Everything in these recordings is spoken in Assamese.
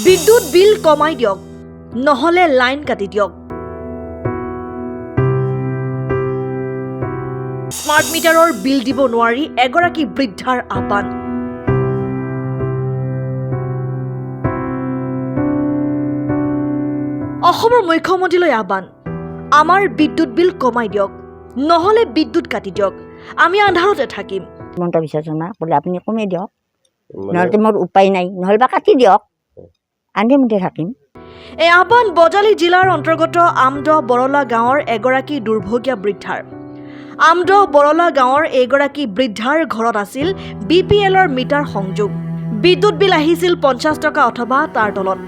বিদ্যুৎ বিল কমাই দিয়ক, নহলে লাইন কাটি দিয়ক। স্মাৰ্ট মিটাৰৰ বিল দিব নোৱাৰি এগৰাকী বৃদ্ধাৰ আহ্বান। অসমৰ মুখ্যমন্ত্ৰীলৈ আহ্বান, আমাৰ বিদ্যুৎ বিল কমাই দিয়ক, নহলে বিদ্যুৎ কাটি দিয়ক, আমি আন্ধাৰতে থাকিম। হিমন্ত বিশ্ব শৰ্মা বোলে আপুনি কমাই দিয়ক, নহ'লে মোৰ উপায় নাই, নহ'লে বা কাটি দিয়ক, আন্ধাৰতে থাকিম। এই আহ্বান বজালী জিলাৰ অন্তৰ্গত আমদহ বৰলা গাঁৱৰ এগৰাকী দুৰ্ভগীয়া বৃদ্ধাৰ। আমদহ বৰলা গাঁৱৰ এইগৰাকী বৃদ্ধাৰ ঘৰত আছিল BPLৰ মিটাৰ সংযোগ। বিদ্যুৎ বিল আহিছিল 50 টকা অথবা তাৰ তলত।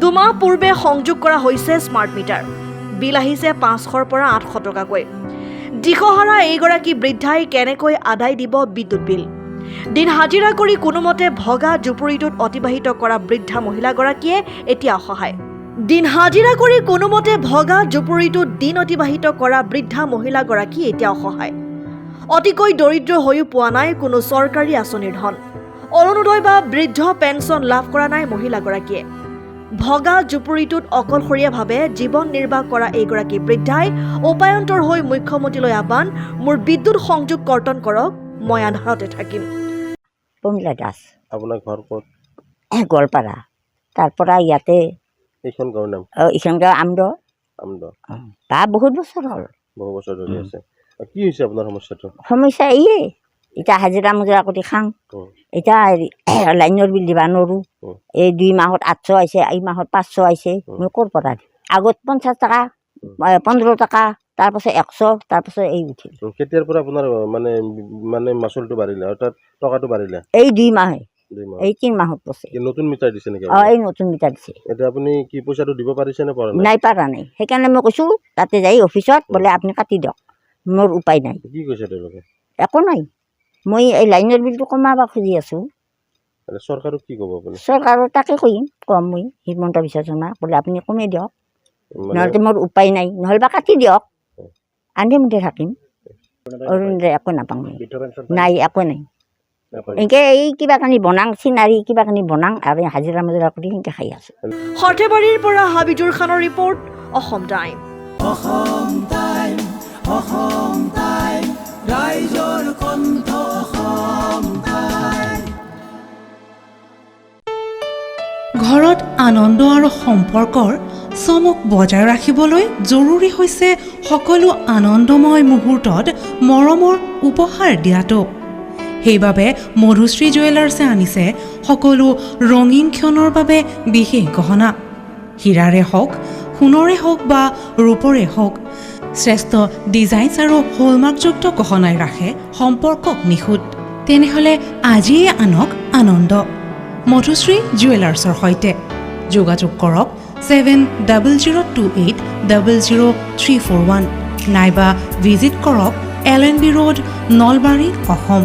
2 মাহ পূৰ্বে সংযোগ কৰা হৈছে স্মাৰ্ট মিটাৰ। বিল আহিছে 500ৰ পৰা 800 টকাকৈ। দিশহাৰা এইগৰাকী বৃদ্ধাই কেনেকৈ আদায় দিব বিদ্যুৎ বিল? দিন হাজিৰা কৰি কোনোমতে ভগা জুপুৰিটোত অতিবাহিত কৰা বৃদ্ধা মহিলাগৰাকীয়ে এতিয়া অসহায়। দিন হাজিৰা কৰি কোনোমতে ভগা জুপুৰিটোত দিন অতিবাহিত কৰা বৃদ্ধা মহিলাগৰাকী এতিয়া অসহায়। অতিকৈ দৰিদ্ৰ হৈও পোৱা নাই কোনো চৰকাৰী আঁচনিৰ ধন। অৰুণোদয় বা বৃদ্ধ পেঞ্চন লাভ কৰা নাই মহিলাগৰাকীয়ে। ভগা জুপুৰিটোত অকলশৰীয়াভাৱে জীৱন নিৰ্বাহ কৰা এইগৰাকী বৃদ্ধাই উপায়ন্তৰ হৈ মুখ্যমন্ত্ৰীলৈ আহ্বান, মোৰ বিদ্যুৎ সংযোগ কৰ্তন কৰক, মই আন্ধাৰতে থাকিম। পমিলা দাস। আপোনাৰ ঘৰ ক'ত? গোৱালপাৰা। তাৰপৰা ইয়াতে এইখন গাঁৱৰ নাম? এইখন গাঁও আমদহ। বা বহুত বছৰ হ'ল। বহু বছৰ ধৰি আছে। কি হৈছে আপোনাৰ সমস্যাটো? সমস্যা এইয়ে, এতিয়া হাজিৰা মুজিৰা কৰি খাওঁ, এতিয়া লাইনৰ বিল দিবা নোৱাৰোঁ। এই 2 মাহত 800 আহিছে, এই মাহত 500 আহিছে, মই ক'ৰ পৰা দিম? আগত 50 টকা, 15 টকা, তাৰপাছত 100, তাৰপাছত এই উঠিল। কেতিয়াৰ পৰা আপোনাৰ মানে মাচুলটো বাঢ়িলে, অৰ্থাৎ টকাটো বাঢ়িলে? এই 2 মাহে, এই 3 মাহত পছে। নতুন মিটাৰ দিছে নেকি? এই নতুন মিটাৰ দিছে। এতিয়া আপুনি কি পইচাটো দিব পাৰিছে নে পৰা নাই? নাই, পাৰা নাই। সেইকাৰণে মই কৈছোঁ তাতে যাই অফিচত বোলে আপুনি কাটি দিয়ক, মোৰ উপায় নাই। কি কৈছে তেওঁলোকে? একো নাই, মই এই লাইনৰ বিলটো কমাব খুজি আছোঁ। চৰকাৰক কি ক'ব আপুনি? চৰকাৰৰ তাকে কম মই হিমন্ত বিশ্ব শৰ্মা বোলে আপুনি কমাই দিয়ক, নহ'লে মোৰ উপায় নাই, নহ'লে বা কাটি দিয়ক, আন্ধাৰতে থাকিম। অৰুণোদয় একো নাপাওঁ মই, নাই, একো নাই। এনেকৈ এই কিবা কানি বনাং, চিনাৰী কিবা কানি বনাং আৰু হাজিৰা মুজিৰা কৰি সেনেকৈ খাই আছোঁ। সৰ্থেবাৰীৰ পৰা হাবিজুৰ খানৰ ৰিপৰ্ট, অসম টাইম। ৰাইজৰ কণ্ঠ অসম টাইম। ঘৰত আনন্দ আৰু সম্পৰ্কৰ চমক বজাই ৰাখিবলৈ জৰুৰী হৈছে সকলো আনন্দময় মুহূৰ্তত মৰমৰ উপহাৰ দিয়াটো। সেইবাবে মধুশ্ৰী জুৱেলাৰ্ছে আনিছে সকলো ৰঙীন ক্ষণৰ বাবে বিশেষ গহনা। হীৰাৰে হওক, সোণৰে হওক বা ৰূপৰে হওক, শ্ৰেষ্ঠ ডিজাইনছ আৰু হলমাৰ্কযুক্ত গহনাই ৰাখে সম্পৰ্কক নিখুঁত। তেনেহ'লে আজিয়ে আনক আনন্দ মধুশ্ৰী জুৱেলাৰ্ছৰ সৈতে। যোগাযোগ কৰক 7002800341 নাইবা ভিজিট কৰক LNB ৰোড, নলবাৰী, অসম।